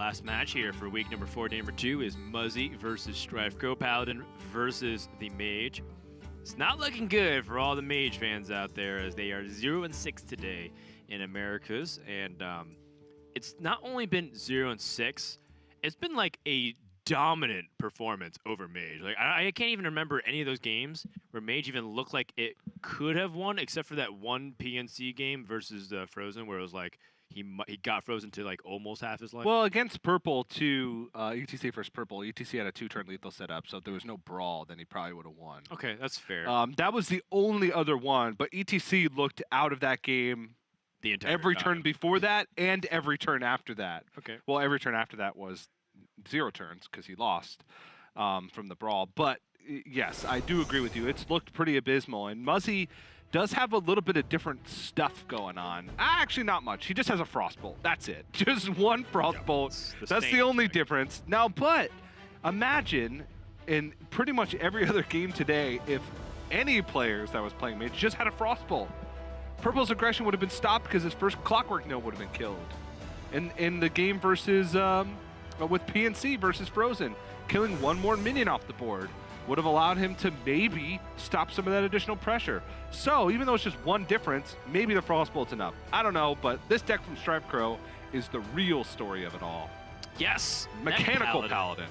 Last match here for week number 4, day number 2 is Muzzy versus StrifeCro. Paladin versus the Mage. It's not looking good for all the Mage fans out there, as they are 0-6 today in Americas. And it's not only been 0-6, it's been like a dominant performance over Mage. Like I can't even remember any of those games where Mage even looked like it could have won, except for that one PNC game versus Frozen, where it was like he got frozen to like almost half his life. Well, against Purple too, ETC versus Purple, ETC had a 2-turn lethal setup, so if there was no brawl, then he probably would have won. Okay, that's fair. That was the only other one, but ETC looked out of that game the entire every time. turn before that and every turn after that. Okay. Well, every turn after that was 0 turns because he lost from the brawl. But yes, I do agree with you. It's looked pretty abysmal, and Muzzy does have a little bit of different stuff going on. Actually, not much. He just has a Frostbolt. That's it. Just one Frostbolt. That's the only difference. Now, but imagine in pretty much every other game today, if any players that was playing Mage just had a Frostbolt, Purple's aggression would have been stopped because his first Clockwork Node would have been killed. In the game versus with PNC versus Frozen, killing one more minion off the board would have allowed him to maybe stop some of that additional pressure. So even though it's just one difference, maybe the Frostbolt's enough. I don't know, but this deck from StrifeCro is the real story of it all. Yes! Mechanical Paladin.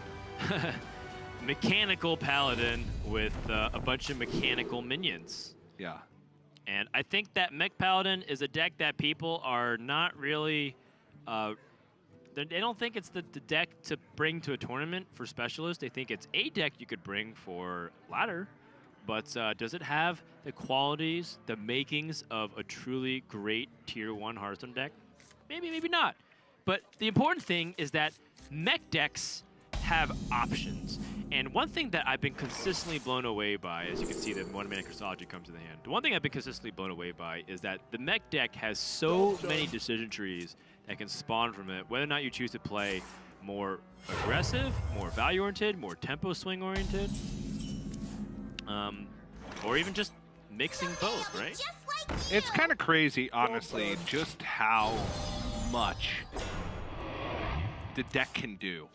Mechanical Paladin with a bunch of mechanical minions. Yeah. And I think that Mech Paladin is a deck that people are not really... they don't think it's the deck to bring to a tournament for specialists. They think it's a deck you could bring for ladder. But does it have the qualities, the makings of a truly great Tier 1 Hearthstone deck? Maybe, maybe not. But the important thing is that mech decks have options. And one thing that I've been consistently blown away by, as you can see, the one-mana Christology comes to the hand. The one thing I've been consistently blown away by is that the mech deck has so many decision trees that can spawn from it, whether or not you choose to play more aggressive, more value-oriented, more tempo swing-oriented, or even just mixing both, right? It's kind of crazy, honestly, just how much the deck can do.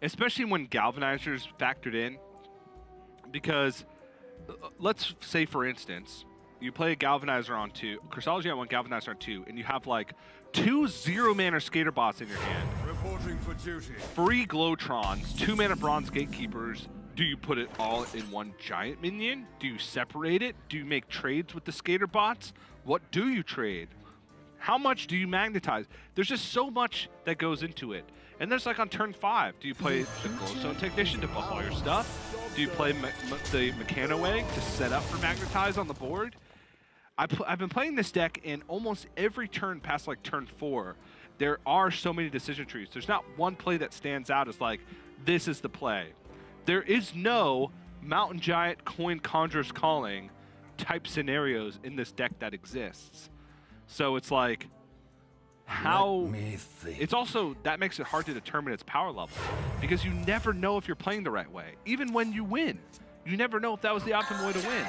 Especially when Galvanizer's factored in, because let's say, for instance, you play a Galvanizer on 2, Christology on 1, Galvanizer on 2, and you have like 2 0-mana Skater Bots in your hand. Reporting for duty. 3 Glowtrons, 2-mana Bronze Gatekeepers. Do you put it all in one giant minion? Do you separate it? Do you make trades with the Skater Bots? What do you trade? How much do you magnetize? There's just so much that goes into it. And there's like on turn 5, do you play the Glowstone Technician to buff all your stuff? Do you play the Mechano Egg to set up for Magnetize on the board? I've been playing this deck, and almost every turn past like turn 4, there are so many decision trees. There's not one play that stands out as like, this is the play. There is no Mountain Giant Coin Conjurer's Calling type scenarios in this deck that exists. So it's like, how... It's also, that makes it hard to determine its power level, because you never know if you're playing the right way. Even when you win, you never know if that was the optimal way to win.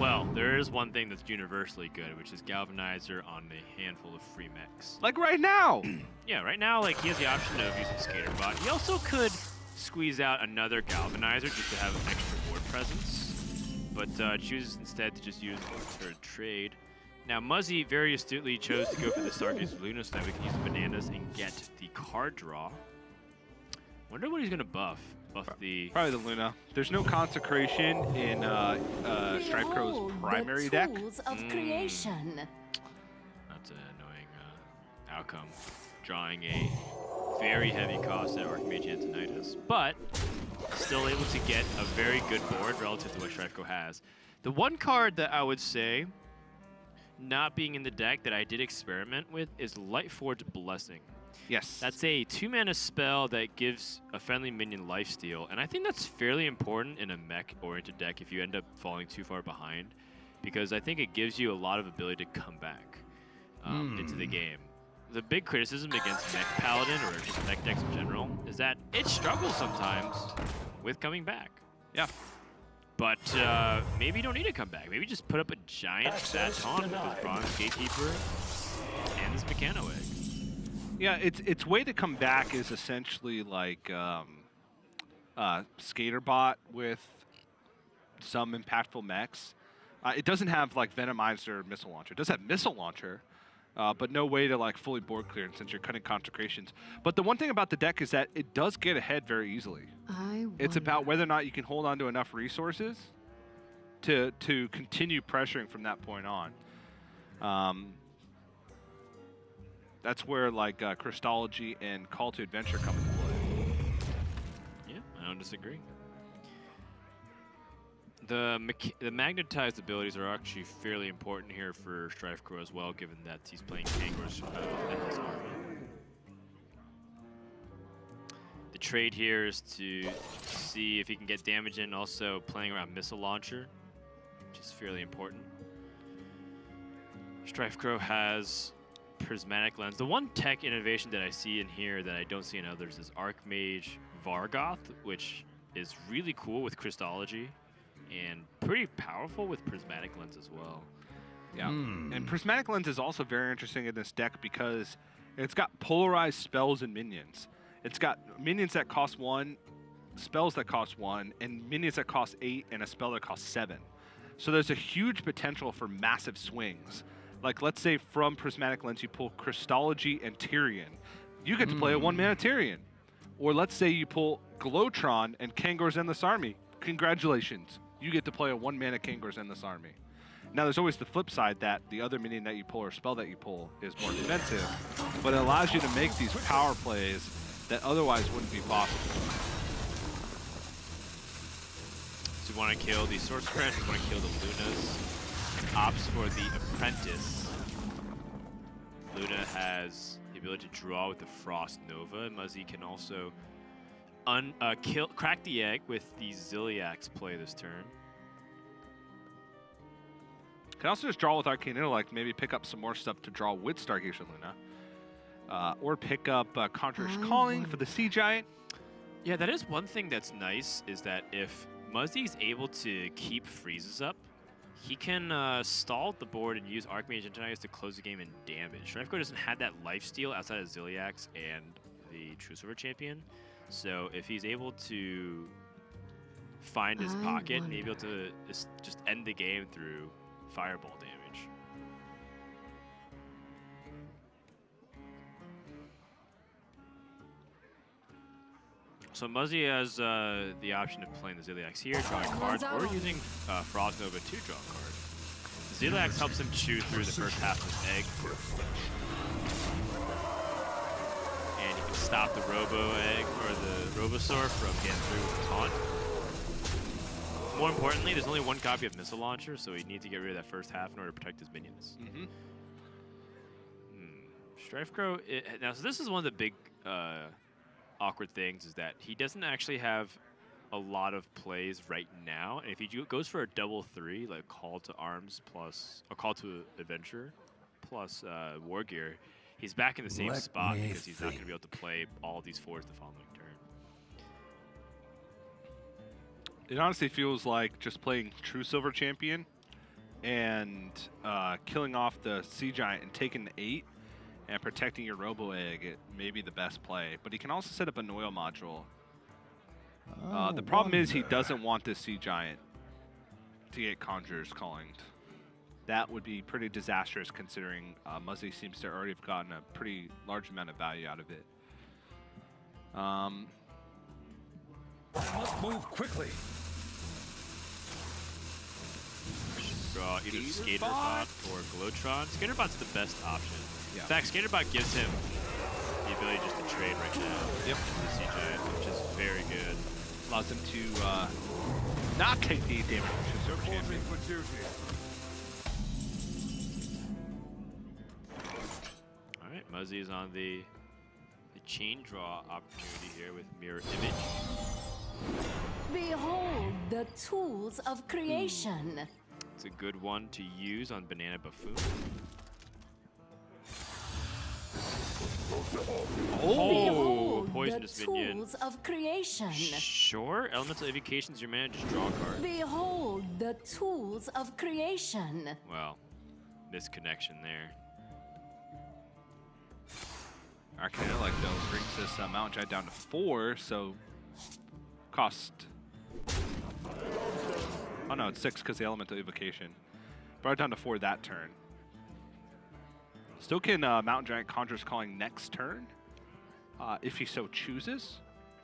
Well, there is one thing that's universally good, which is Galvanizer on a handful of free mechs. Like right now! Yeah, right now, like, he has the option of using Skaterbot. He also could squeeze out another Galvanizer just to have extra board presence, but chooses instead to just use it for a trade. Now, Muzzy very astutely chose to go for the Stargaze Luna so that we can use the bananas and get the card draw. Wonder what he's going to buff. Buff the... Probably the Luna. There's no Consecration in StrifeCro's primary deck. Of creation. That's an annoying outcome. Drawing a very heavy cost at Archmage Antonidas, but still able to get a very good board relative to what StrifeCro has. The one card that I would say not being in the deck that I did experiment with is Lightforged Blessing. Yes. That's a 2-mana spell that gives a friendly minion lifesteal, and I think that's fairly important in a mech-oriented deck if you end up falling too far behind, because I think it gives you a lot of ability to come back into the game. The big criticism against Mech Paladin, or just mech decks in general, is that it struggles sometimes with coming back. Yeah. But maybe you don't need to come back. Maybe just put up a giant fat taunt with this Bronze Gatekeeper and this Mechano Egg. Yeah, its way to come back is essentially like Skater Bot with some impactful mechs. It doesn't have like Venomizer or Missile Launcher. It does have Missile Launcher, but no way to like fully board clear since you're cutting consecrations. But the one thing about the deck is that it does get ahead very easily. It's about whether or not you can hold on to enough resources to continue pressuring from that point on. That's where like Crystology and Call to Adventure come into play. Yeah, I don't disagree. The magnetized abilities are actually fairly important here for StrifeCro as well, given that he's playing Kangors in his army. The trade here is to see if he can get damage in, also playing around Missile Launcher, which is fairly important. StrifeCro has Prismatic Lens. The one tech innovation that I see in here that I don't see in others is Archmage Vargoth, which is really cool with Crystology and pretty powerful with Prismatic Lens as well. Yeah, and Prismatic Lens is also very interesting in this deck because it's got polarized spells and minions. It's got minions that cost 1, spells that cost 1, and minions that cost 8, and a spell that costs 7. So there's a huge potential for massive swings. Like, let's say from Prismatic Lens you pull Crystology and Tyrion. You get to play a 1-mana Tyrion. Or let's say you pull Glowtron and Kangor's Endless Army. Congratulations. You get to play a 1-mana Kangor's Endless Army. Now, there's always the flip side that the other minion that you pull or spell that you pull is more expensive, but it allows you to make these power plays that otherwise wouldn't be possible. So you want to kill the Sorceress, you want to kill the Lunas. Opts for the Apprentice. Luna has the ability to draw with the Frost Nova. Muzzy can also crack the egg with the Ziliax play this turn. Can also just draw with Arcane Intellect, maybe pick up some more stuff to draw with Stargazer Luna. Or pick up Conjurer's Calling for the Sea Giant. Yeah, that is one thing that's nice, is that if Muzzy's able to keep freezes up, he can stall the board and use Archmage Antonius to close the game in damage. StrifeCro doesn't have that lifesteal outside of Ziliax and the True Silver Champion. So if he's able to find his pocket and be able to just end the game through Fireball damage. So Muzzy has the option of playing the Ziliax here, drawing cards, or using Frost Nova to draw a card. The Ziliax helps him chew through the first half of his egg. And you can stop the Robo Egg, or the Robosaur from getting through with Taunt. More importantly, there's only one copy of Missile Launcher, so he needs to get rid of that first half in order to protect his minions. StrifeCro, now so this is one of the big awkward things, is that he doesn't actually have a lot of plays right now. And if he goes for a double 3, like Call to Arms plus a Call to Adventure plus War Gear, he's back in the same spot because he's not going to be able to play all these 4s the following turn. It honestly feels like just playing True Silver Champion and killing off the Sea Giant and taking the 8 and protecting your Robo Egg, it may be the best play. But he can also set up an oil module. The problem is he doesn't want this Sea Giant to get Conjurer's Calling. That would be pretty disastrous considering Muzzy seems to already have gotten a pretty large amount of value out of it. Must move quickly. Draw either Skaterbot or Glowtron. Skaterbot's the best option. Yeah. In fact, Skaterbot gives him the ability just to trade right now. Yep. The Sea Giant, which is very good. Allows him to not take the damage from True Silver Champion. For duty. All right, Muzzy is on the chain draw opportunity here with Mirror Image. Behold the tools of creation. It's a good one to use on Banana Buffoon. Behold poisonous the minion. tools of creation. Sure, Elemental Evocation's your mana, just draw a card. Behold the tools of creation. Well, misconnection there. Arcanelic, though, brings this Mountain Giant down to 4, so cost... Oh no, it's 6 because the Elemental Evocation. Brought it down to 4 that turn. Still can Mountain Giant Conjurer's Calling next turn, if he so chooses.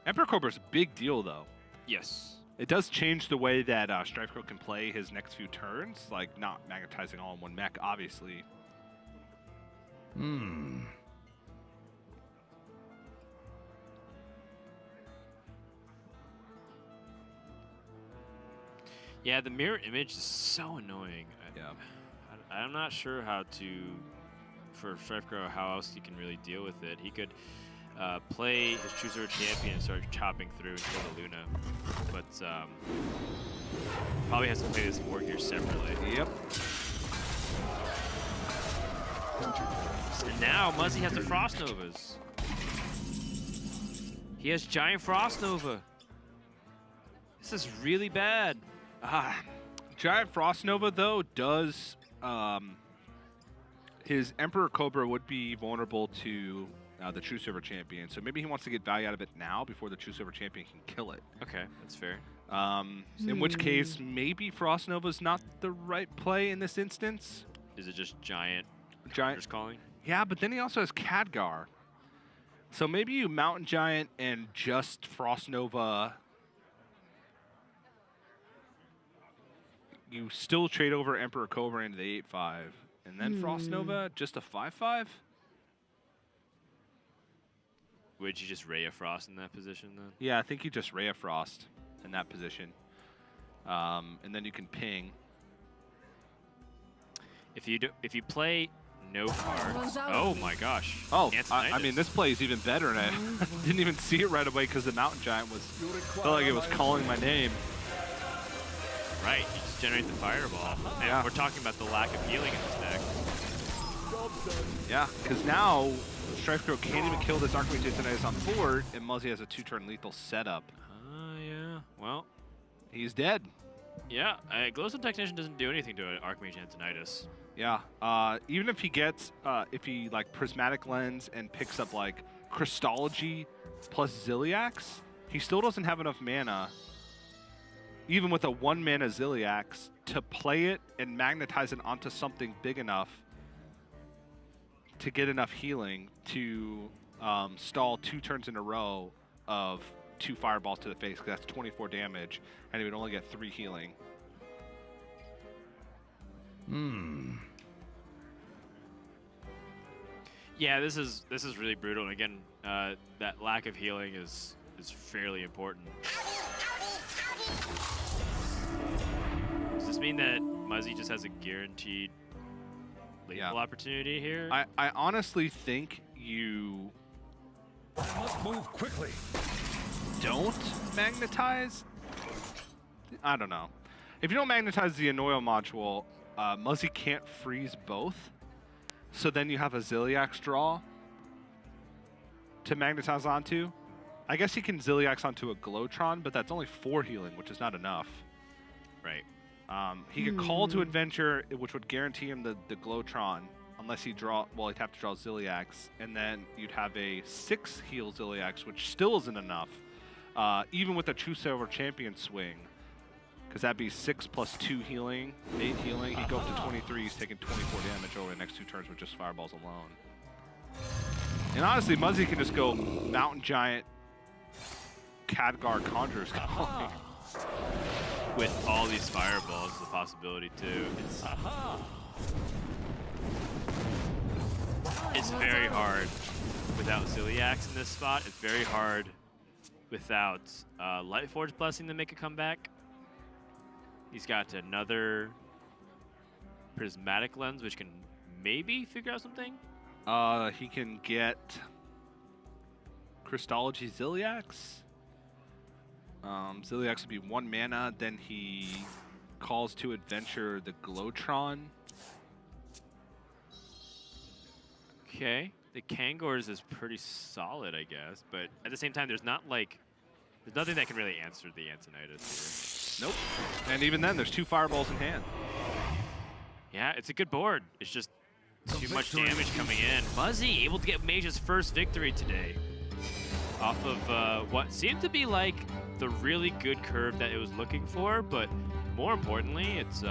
Emperor Cobra's a big deal, though. Yes. It does change the way that StrifeCro can play his next few turns, like not magnetizing all in one mech, obviously. Yeah, the mirror image is so annoying. Yeah. I'm not sure how to, for StrifeCro, how else he can really deal with it. He could play his Chooser Champion and start chopping through and kill the Luna, but probably has to play this more here separately. Yep. And now Muzzy has the Frost Novas. He has Giant Frost Nova. This is really bad. Giant Frost Nova, though, does... his Emperor Cobra would be vulnerable to the True Silver Champion, so maybe he wants to get value out of it now before the True Silver Champion can kill it. Okay, that's fair. In which case, maybe Frost Nova's not the right play in this instance. Is it just Giant Calling? Yeah, but then he also has Khadgar. So maybe you Mountain Giant and just Frost Nova. You still trade over Emperor Cobra into the 8-5. And then Frost Nova, just a 5-5? Would you just Rhea Frost in that position then? Yeah, I think you just Rhea Frost in that position. And then you can ping. If you play no cards, oh my gosh. Oh, I mean, this play is even better, and I didn't even see it right away because the Mountain Giant felt like it was calling my name. Right, you just generate the Fireball. And Yeah. we're talking about the lack of healing in this deck. Yeah, because now StrifeCro can't even kill this Archmage Antonidas on board, and Muzzy has a 2-turn lethal setup. Yeah. Well, He's dead. yeah. Glowstone Technician doesn't do anything to an Archmage Antonidas. Yeah, even if he gets, if he like Prismatic Lens and picks up like Crystology plus Ziliax, he still doesn't have enough mana, even with a 1-mana Ziliax, to play it and magnetize it onto something big enough to get enough healing to stall 2 turns in a row of 2 fireballs to the face, because that's 24 damage, and he would only get 3 healing. Yeah, this is really brutal. And again, that lack of healing is fairly important. Does this mean that Muzzy just has a guaranteed lethal opportunity here? I honestly think you Must move quickly. don't magnetize. I don't know. If you don't magnetize the Annoyal module, Muzzy can't freeze both. So then you have a Ziliax draw to magnetize onto. I guess he can Ziliax onto a Glowtron, but that's only 4 healing, which is not enough. Right. He could call to Adventure, which would guarantee him the Glowtron, unless he draw, well, he'd have to draw Ziliax, and then you'd have a 6 heal Ziliax, which still isn't enough, even with a True Silver Champion swing, because that'd be 6 plus 2 healing, 8 healing. He'd go up to 23. He's taking 24 damage over the next 2 turns with just fireballs alone. And honestly, Muzzy can just go Mountain Giant, Khadgar, Conjurer's Calling. With all these fireballs, the possibility too. It's very hard without Ziliax in this spot. It's very hard without Lightforge Blessing to make a comeback. He's got another Prismatic Lens, which can maybe figure out something. He can get Crystology Ziliax. Ziliax would be 1 mana, then he calls to Adventure the Glowtron. Okay, the Kangors is pretty solid, I guess, but at the same time, there's nothing that can really answer the Antonidas here. Nope. And even then, there's 2 fireballs in hand. Yeah, it's a good board. It's just Too much damage coming in. Muzzy able to get Mage's first victory today. Off of what seemed to be like the really good curve that it was looking for, but more importantly, it's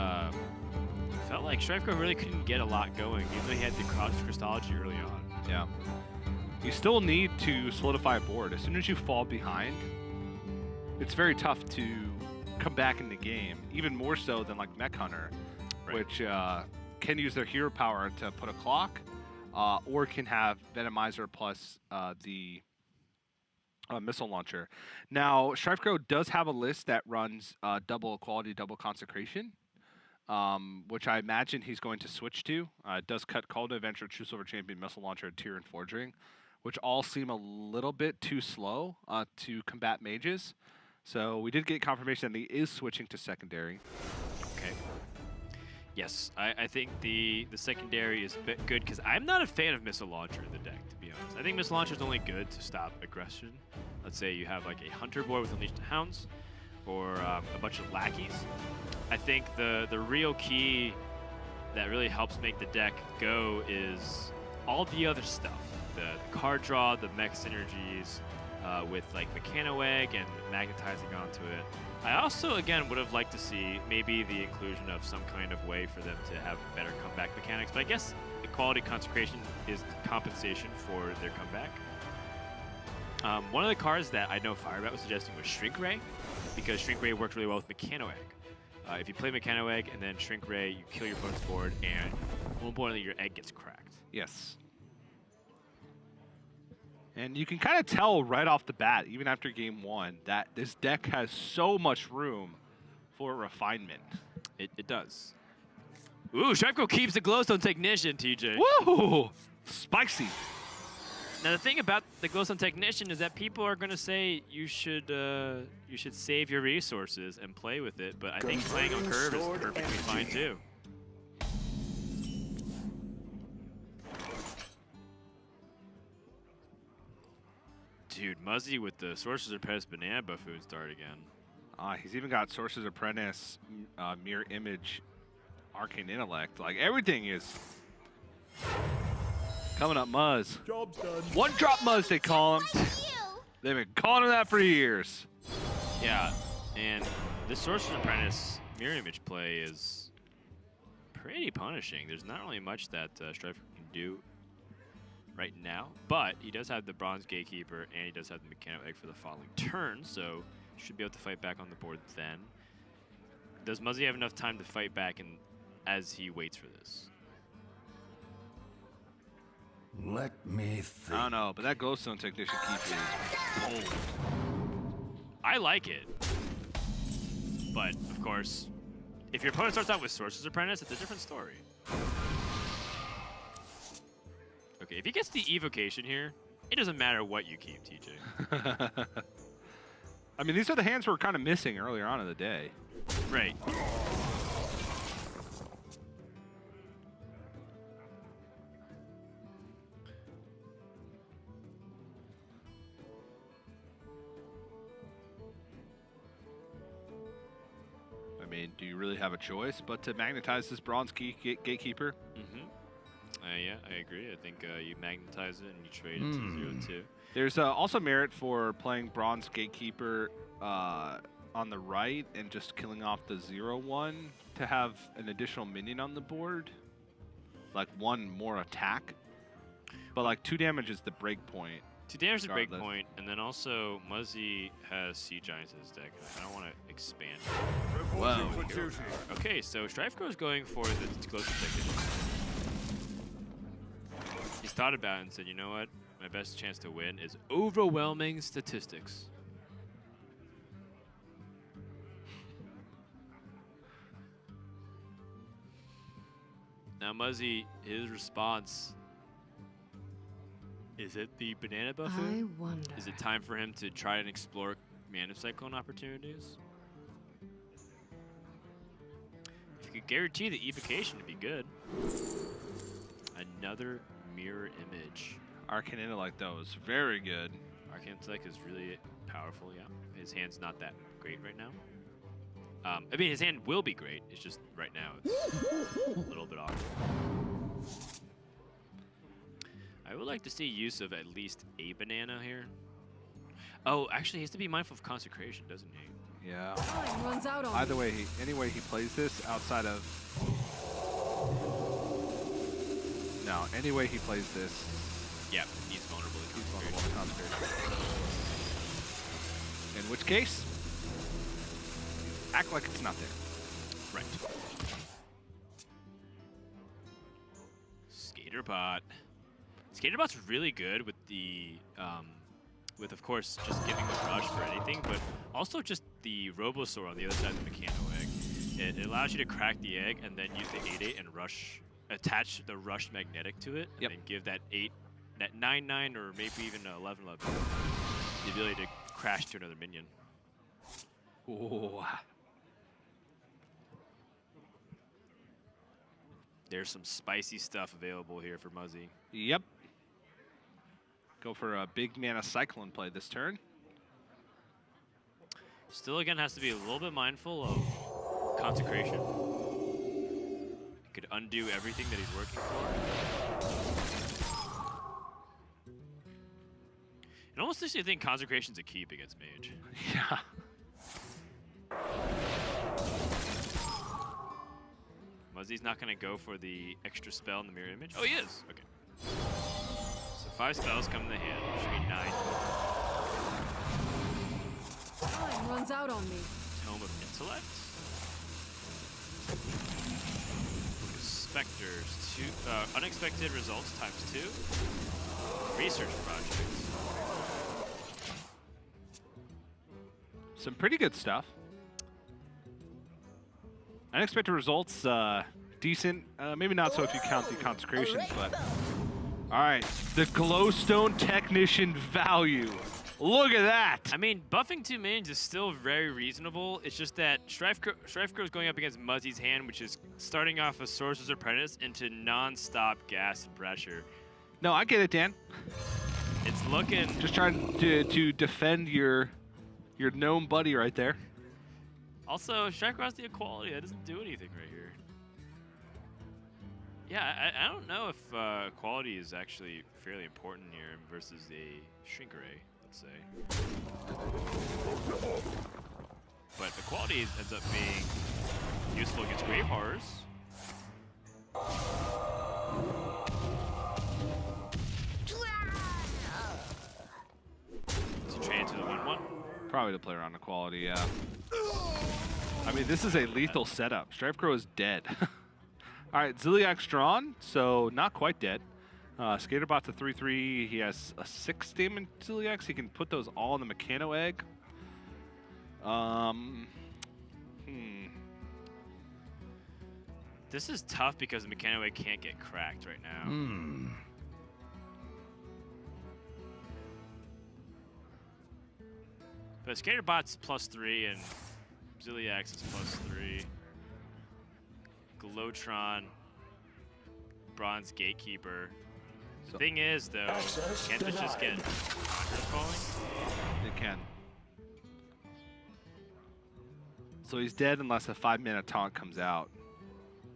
felt like StrifeCro really couldn't get a lot going, even though he had the Crystology early on. Yeah. You still need to solidify a board. As soon as you fall behind, it's very tough to come back in the game, even more so than like Mech Hunter, which can use their hero power to put a clock, or can have Venomizer plus the missile launcher. Now, StrifeCro does have a list that runs double equality, double consecration, which I imagine he's going to switch to. It does cut Call to Adventure, True Silver Champion, Missile Launcher, Tier, and Forge Ring, which all seem a little bit too slow to combat mages. So we did get confirmation that he is switching to secondary. Okay. Yes, I think the secondary is a bit good because I'm not a fan of Missile Launcher in the deck, to be honest. I think Missile Launcher is only good to stop aggression. Let's say you have like a Hunter board with Unleashed Hounds or a bunch of lackeys. I think the real key that really helps make the deck go is all the other stuff. The card draw, the mech synergies with like Mechano-Egg and magnetizing onto it. I also, again, would have liked to see maybe the inclusion of some kind of way for them to have better comeback mechanics, but I guess Equality Consecration is the compensation for their comeback. One of the cards that I know Firebat was suggesting was Shrink Ray, because Shrink Ray works really well with Mechano-Egg. If you play Mechano-Egg and then Shrink Ray, you kill your opponent's board, and more importantly, your egg gets cracked. Yes. And you can kind of tell right off the bat, even after game one, that this deck has so much room for refinement. It does. Ooh, StrifeCro keeps the Glowstone Technician, TJ. Woo! Spicy. Now the thing about the Glowstone Technician is that people are going to say you should save your resources and play with it, but I think playing on curve is perfectly fine too. Dude, Muzzy with the Sorcerer's Apprentice Banana Buffoon start again. He's even got Sorcerer's Apprentice, Mirror Image, Arcane Intellect. Like, everything is coming up Muzz. Job's done. One drop Muzz, they call him. They've been calling him that for years. Yeah, and this Sorcerer's Apprentice Mirror Image play is pretty punishing. There's not really much that StrifeCro can do right now, but he does have the Bronze Gatekeeper and he does have the Mechano-Egg for the following turn, so should be able to fight back on the board then. Does Muzzy have enough time to fight back as he waits for this? Let me think. I don't know, but that Glowstone Technician keeper is bold. I like it, but of course, if your opponent starts out with Sorcerer's Apprentice, it's a different story. Okay, if he gets the evocation here, it doesn't matter what you keep, TJ. I mean, these are the hands we're kind of missing earlier on in the day. Right. I mean, do you really have a choice but to magnetize this Bronze Gatekeeper? Mm-hmm. Yeah, I agree. I think you magnetize it and you trade it to 0-2. There's also merit for playing Bronze Gatekeeper on the right and just killing off the 0-1 to have an additional minion on the board. Like one more attack. But like 2 damage is the break point. 2 damage is the break point, and then also Muzzy has Sea Giants in his deck. I don't want to expand. Whoa. Okay, so StrifeCro is going for the Glowstone Technician. He's thought about it and said, you know what? My best chance to win is overwhelming statistics. Now, Muzzy, his response, is it the Banana Buffoon? I wonder. Is it time for him to try and explore Mana Cyclone opportunities? If you could guarantee the evocation to be good. Another Mirror Image. Arcane Intellect, though, is very good. Arcane Intellect is really powerful, yeah. His hand's not that great right now. I mean, his hand will be great. It's just right now it's a little bit awkward. would like to see use of at least a banana here. Oh, actually, he has to be mindful of consecration, doesn't he? Yeah. Time runs out on Either me. way, any way he plays this outside of... No, any way he plays this, Yeah, he's vulnerable to he's consecration. vulnerable to consecration. In which case, act like it's nothing. Right. Skaterbot. Skaterbot's really good with the, with of course just giving the rush for anything, but also just the Robosaur on the other side of the Mechano egg. It allows you to crack the egg and then use the 8/8 and rush, attach the rush magnetic to it, and Yep. then give that 9/9 or maybe even 11/11 the ability to crash to another minion. Ooh. There's some spicy stuff available here for Muzzy. Yep. Go for a big mana Cyclone play this turn. Still, again, has to be a little bit mindful of consecration. It could undo everything that he's working for. And almost actually think consecration's a keep against Mage. Yeah. Muzzy's not going to go for the extra spell in the mirror image. Oh, he is. Okay. So 5 spells come in the hand. Should be 9. Time runs out on me. Tome of Intellect. Specters. 2. Unexpected results ×2. Research projects. Some pretty good stuff. Unexpected results, decent. Maybe not so if you count the consecrations, but... All right, the Glowstone Technician value. Look at that. I mean, buffing 2 minions is still very reasonable. It's just that StrifeCro is going up against Muzzy's hand, which is starting off a Sorcerer's Apprentice into non-stop gas and pressure. No, I get it, Dan. It's looking... Just trying to defend your gnome buddy right there. Also, StrifeCro has the equality. That doesn't do anything right here. Yeah, I don't know if equality is actually fairly important here versus a Shrink Array, let's say. But equality ends up being useful against Grave Horrors. To trade to the 1/1. Probably to play around equality, yeah. I mean, this is a lethal setup. StrifeCro is dead. All right, Ziliak's drawn, so not quite dead. Skaterbot's a 3/3. He has a 6 damage Ziliaks. He can put those all in the Mechano egg. This is tough because the Mechano egg can't get cracked right now. But Skaterbot's +3 and Ziliax is +3. Glowtron, Bronze Gatekeeper. The thing is, though, can't this just get Conjure Calling? It can. So he's dead unless a 5-mana taunt comes out.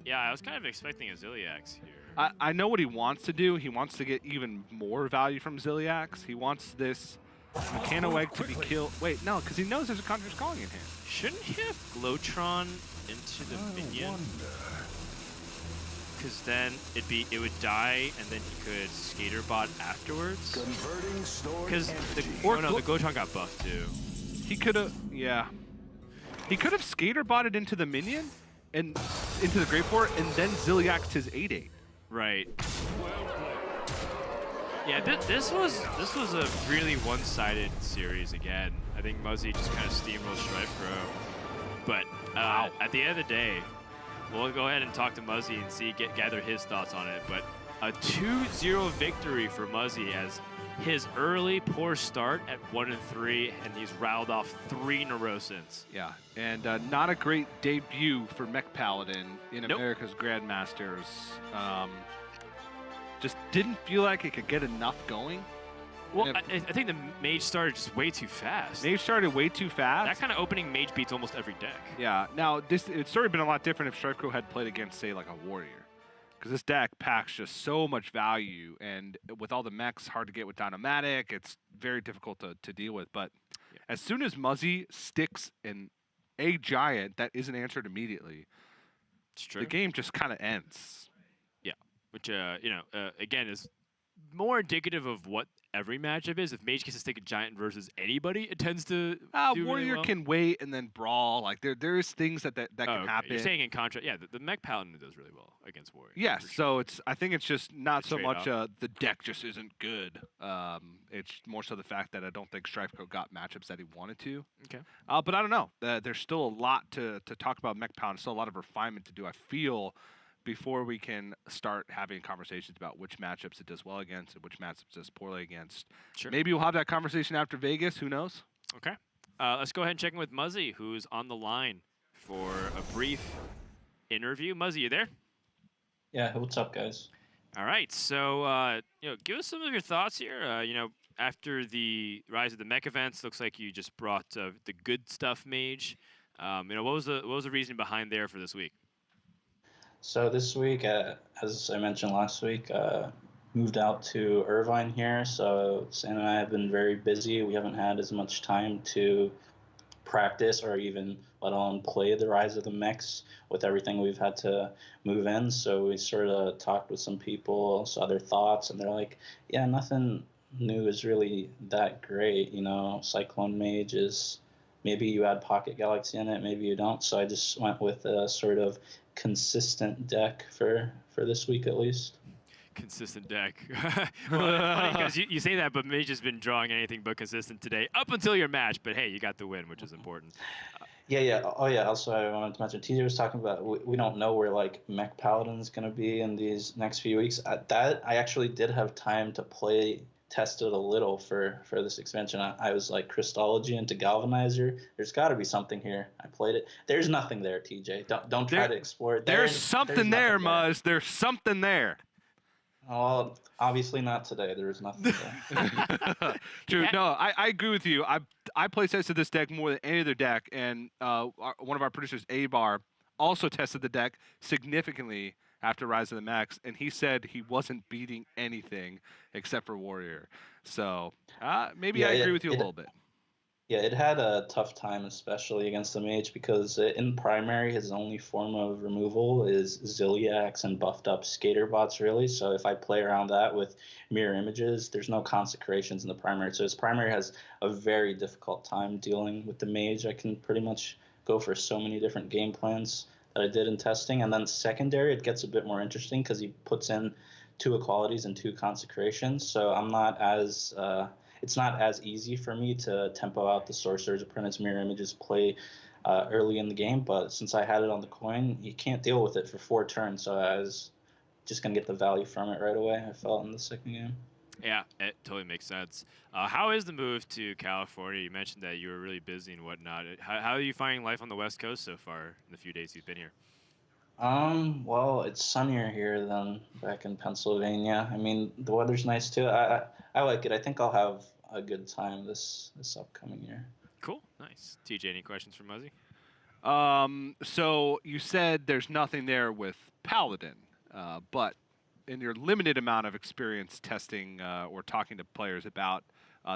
Yeah, I was kind of expecting a Ziliax here. I know what he wants to do. He wants to get even more value from Ziliax. He wants this Mechano egg to be killed. Wait, no, because he knows there's a Conjurer's Calling in hand. Shouldn't he have Glowtron into the minion? Because then it would die, and then he could Skaterbot afterwards. Converting stored Because the energy. the Glowtron got buffed too. He could have, yeah. He could have Skaterbotted into the minion and into the Grave Fort, and then Ziliaxed his 8/8. Right. Yeah, this was a really one-sided series again. I think Muzzy just kind of steamrolled StrifeCro. But at the end of the day, we'll go ahead and talk to Muzzy and gather his thoughts on it. But a 2-0 victory for Muzzy as his early poor start at 1-3, and he's rattled off 3 in a row since. Yeah, and not a great debut for Mech Paladin in Nope. America's Grandmasters. Just didn't feel like it could get enough going. Well, And I think the Mage started just way too fast. Mage started way too fast. That kind of opening Mage beats almost every deck. Yeah, now it's already been a lot different if StrifeCro had played against, say, like a Warrior. Because this deck packs just so much value, and with all the mechs, hard to get with Dynamatic. It's very difficult to deal with. But as soon as Muzzy sticks in a giant that isn't answered immediately, It's true. the game just kind of ends. Yeah, which again is more indicative of what every matchup is. If Mage gets to stick a giant versus anybody, it tends to do really Warrior well. can wait and then brawl. Like there is things that can Okay. happen. You're saying in contrast, yeah, the Mech Paladin does really well against Warrior. Yes, so I think it's just not It's so much trade-off. the deck just isn't good. It's more so the fact that I don't think StrifeCro got matchups that he wanted to. Okay. But I don't know. There's still a lot to talk about Mech Paladin. Still a lot of refinement to do, I feel, before we can start having conversations about which matchups it does well against and which matchups it does poorly against. Sure. Maybe we'll have that conversation after Vegas. Who knows? Okay. Let's go ahead and check in with Muzzy, who's on the line for a brief interview. Muzzy, you there? Yeah, what's up, guys? All right. So, give us some of your thoughts here. After the Rise of the Mech events, looks like you just brought the good stuff mage. What was the reason behind there for this week? So this week, as I mentioned last week, moved out to Irvine here. So Sam and I have been very busy. We haven't had as much time to practice or even let alone play the Rise of the Mechs with everything we've had to move in. So we sort of talked with some people, saw their thoughts, and they're like, yeah, nothing new is really that great. Cyclone Mage is maybe you add Pocket Galaxy in it, maybe you don't. So I just went with a sort of consistent deck for this week at least. Consistent deck. Well, funny because you say that, but Mage has been drawing anything but consistent today up until your match. But hey, you got the win, which is important. Yeah. Oh, yeah. Also, I wanted to mention, TJ was talking about we don't know where like Mech Paladin's going to be in these next few weeks. That I actually did have time to test it a little for this expansion. I was like Crystology into Galvanizer. There's got to be something here. I played it. There's nothing there, TJ. Don't try to explore it. There's something there, Muzz. There's something there. Well, obviously not today. There was nothing there. True. No, I agree with you. I play tested this deck more than any other deck, and one of our producers, A-Bar, also tested the deck significantly after Rise of the Mechs, and he said he wasn't beating anything except for Warrior. So maybe I agree with you a little bit. Yeah, it had a tough time, especially against the Mage, because in primary, his only form of removal is Zilliax and buffed up Skater bots, really. So if I play around that with mirror images, there's no consecrations in the primary. So his primary has a very difficult time dealing with the Mage. I can pretty much go for so many different game plans that I did in testing. And then secondary, it gets a bit more interesting because he puts in 2 equalities and 2 consecrations. So I'm not as... it's not as easy for me to tempo out the Sorcerer's Apprentice mirror images play early in the game, but since I had it on the coin, you can't deal with it for 4 turns, so I was just going to get the value from it right away, I felt, in the second game. Yeah, it totally makes sense. How is the move to California? You mentioned that you were really busy and whatnot. How are you finding life on the West Coast so far in the few days you've been here? Well, it's sunnier here than back in Pennsylvania. I mean, the weather's nice too. I like it. I think I'll have a good time this upcoming year. Cool, nice. TJ, any questions for Muzzy? So you said there's nothing there with Paladin, but in your limited amount of experience testing or talking to players about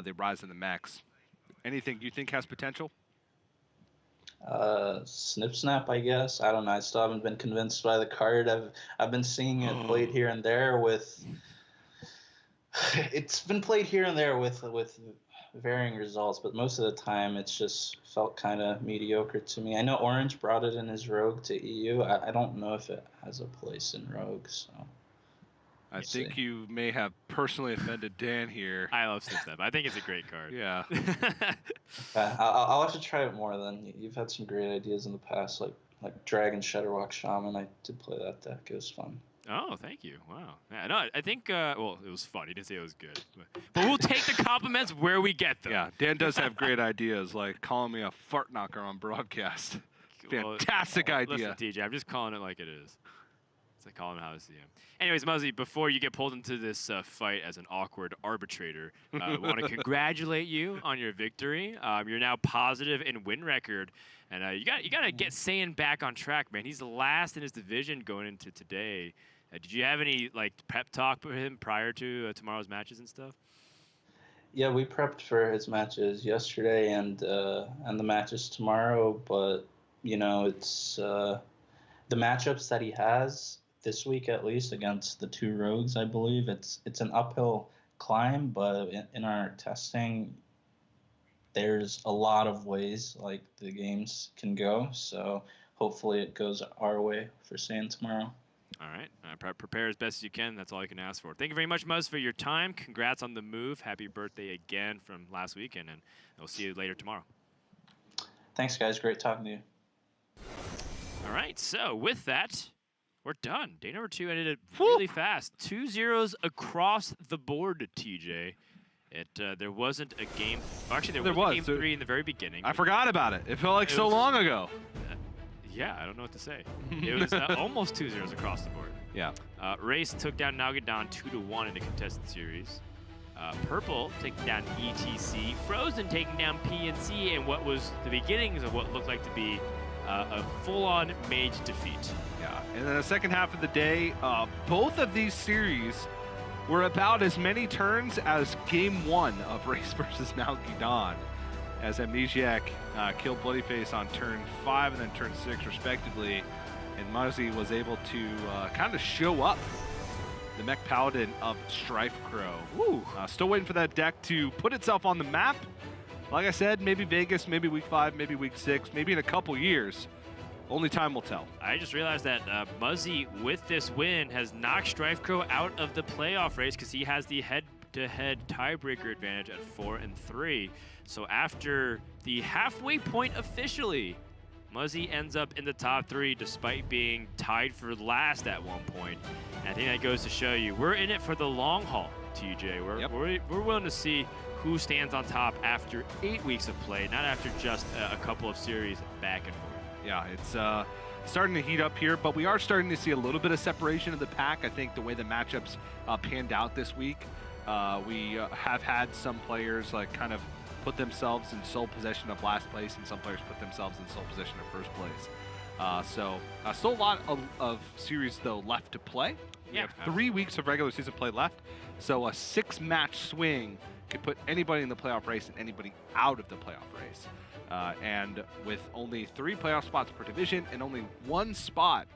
the Rise of the Mechs, anything you think has potential? Snip Snap, I guess. I don't know. I still haven't been convinced by the card. I've been seeing it played here and there with. It's been played here and there with varying results, but most of the time it's just felt kind of mediocre to me. I know Orange brought it in his Rogue to EU. I don't know if it has a place in Rogue, so. I think you may have personally offended Dan here. I love Snip Snap. I think it's a great card. Yeah. I'll have to try it more then. You've had some great ideas in the past, like Dragon Shadowwalk Shaman. I did play that deck. It was fun. Oh, thank you. Wow. Yeah, no, I think, well, it was fun. He didn't say it was good. But we'll take the compliments where we get them. Yeah, Dan does have great ideas, like calling me a fart knocker on broadcast. Fantastic idea. Listen, TJ, I'm just calling it like it is. It's like calling him how I see him. Anyways, Muzzy, before you get pulled into this fight as an awkward arbitrator, I want to congratulate you on your victory. You're now positive in win record, and you got to get Saiyan back on track, man. He's the last in his division going into today. Did you have any like prep talk with him prior to tomorrow's matches and stuff? Yeah, we prepped for his matches yesterday and the matches tomorrow, but it's the matchups that he has this week at least against the two rogues, I believe. It's an uphill climb, but in our testing, there's a lot of ways like the games can go. So hopefully it goes our way for Sand tomorrow. All right. Prepare as best as you can. That's all I can ask for. Thank you very much, Muzz, for your time. Congrats on the move. Happy birthday again from last weekend, and we'll see you later tomorrow. Thanks, guys. Great talking to you. All right. So with that, we're done. Day number 2 ended it really fast. 2 zeros across the board, TJ. There wasn't a game. Actually, there was a game 3 in the very beginning. I forgot about it. It felt like so long ago. Yeah, I don't know what to say. It was almost 2 zeros across the board. Yeah. Race took down Nagadan 2-1 in a contested series. Purple taking down ETC. Frozen taking down PNC in what was the beginnings of what looked like to be a full-on mage defeat. Yeah. And then the second half of the day, both of these series were about as many turns as Game 1 of Race versus Nagadan, as Amnesiac killed Bloodyface on turn 5 and then turn 6 respectively, and Muzzy was able to kind of show up the Mech Paladin of StrifeCro. Still waiting for that deck to put itself on the map. Like I said, maybe Vegas, maybe week 5, maybe week 6, maybe in a couple years. Only time will tell. I just realized that Muzzy, with this win, has knocked StrifeCro out of the playoff race because he has the head-to-head tiebreaker advantage at 4-3. So after the halfway point officially, Muzzy ends up in the top 3 despite being tied for last at one point. And I think that goes to show you, we're in it for the long haul, TJ. We're willing to see who stands on top after 8 weeks of play, not after just a couple of series back and forth. Yeah, it's starting to heat up here, but we are starting to see a little bit of separation of the pack. I think the way the matchups panned out this week, we have had some players like kind of put themselves in sole possession of last place, and some players put themselves in sole possession of first place. So still a lot of series, though, left to play. We have 3 weeks of regular season play left, so a 6-match swing could put anybody in the playoff race and anybody out of the playoff race. And with only 3 playoff spots per division and only 1 spot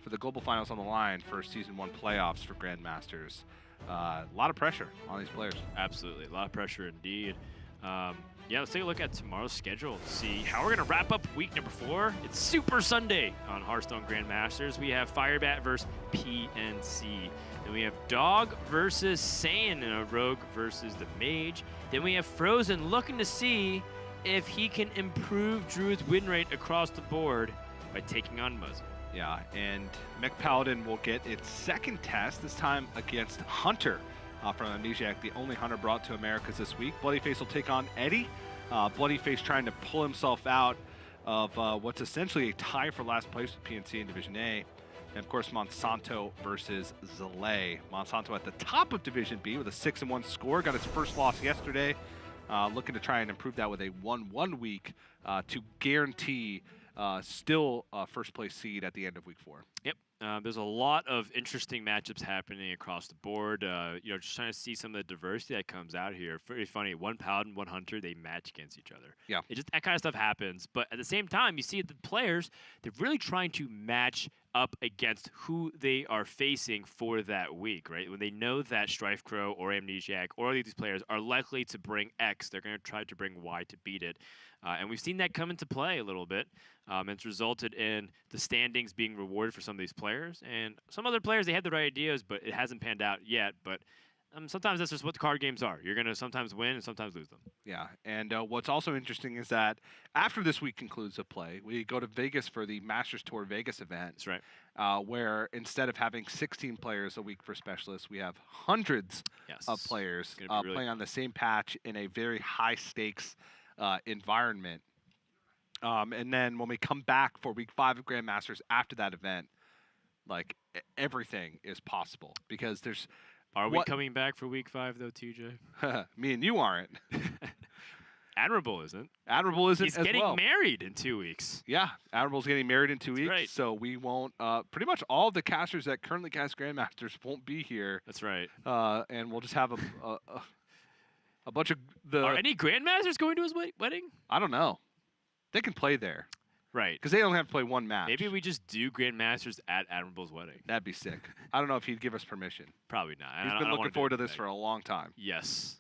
for the global finals on the line for Season 1 playoffs for Grandmasters, a lot of pressure on these players. Absolutely, a lot of pressure indeed. Yeah, let's take a look at tomorrow's schedule to see how we're going to wrap up week number 4. It's Super Sunday on Hearthstone Grandmasters. We have Firebat versus PNC. Then we have Dog versus Saiyan, and a Rogue versus the Mage. Then we have Frozen looking to see if he can improve Druid's win rate across the board by taking on Muzzy. Yeah, and Mech Paladin will get its second test, this time against Hunter from Amnesiac, the only Hunter brought to Americas this week. Bloodyface will take on Eddie. Bloodyface trying to pull himself out of what's essentially a tie for last place with PNC in Division A. And of course, Monsanto versus Zalay. Monsanto at the top of Division B with a 6-1 score, got its first loss yesterday. Looking to try and improve that with a 1-1 week to guarantee still first place seed at the end of week 4. Yep. There's a lot of interesting matchups happening across the board. Just trying to see some of the diversity that comes out here. Very funny. 1 Paladin, 1 Hunter, they match against each other. Yeah. That kind of stuff happens. But at the same time, you see the players, they're really trying to match up against who they are facing for that week, right? When they know that StrifeCro or Amnesiac or these players are likely to bring X, they're going to try to bring Y to beat it. And we've seen that come into play a little bit. It's resulted in the standings being rewarded for some of these players. And some other players, they had the right ideas, but it hasn't panned out yet. But sometimes that's just what the card games are. You're going to sometimes win and sometimes lose them. Yeah, and what's also interesting is that after this week concludes of play, we go to Vegas for the Masters Tour Vegas event. That's right. Where instead of having 16 players a week for specialists, we have hundreds of players playing on the same patch in a very high-stakes environment. And then when we come back for week 5 of Grandmasters after that event, like everything is possible because there's. Are we coming back for week 5 though, TJ? Me and you aren't. Admirable isn't. Admirable isn't He's as getting well. married in 2 weeks. Yeah, Admirable's getting married in 2 weeks, right. so we won't. Pretty much all of the casters that currently cast Grandmasters won't be here. That's right. And we'll just have a bunch of the. Are any Grandmasters going to his wedding? I don't know. They can play there Right. because they only have to play one match. Maybe we just do Grandmasters at Admirable's wedding. That'd be sick. I don't know if he'd give us permission. Probably not. He's been looking forward to this for a long time. Yes.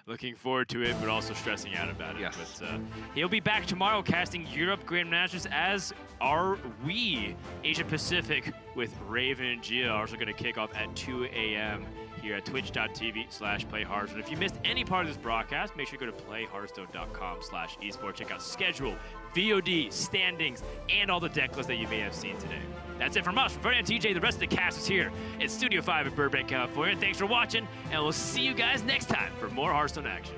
Looking forward to it, but also stressing out about it. Yes. But he'll be back tomorrow casting Europe Grandmasters, as are we, Asia Pacific, with Raven and Gia. Also going to kick off at 2 a.m. here at twitch.tv/playhearthstone. If you missed any part of this broadcast, make sure you go to playhearthstone.com/esports. Check out schedule, VOD, standings, and all the deck lists that you may have seen today. That's it from us. From Ferdinand TJ, the rest of the cast is here in Studio 5 in Burbank, California. Thanks for watching, and we'll see you guys next time for more Hearthstone action.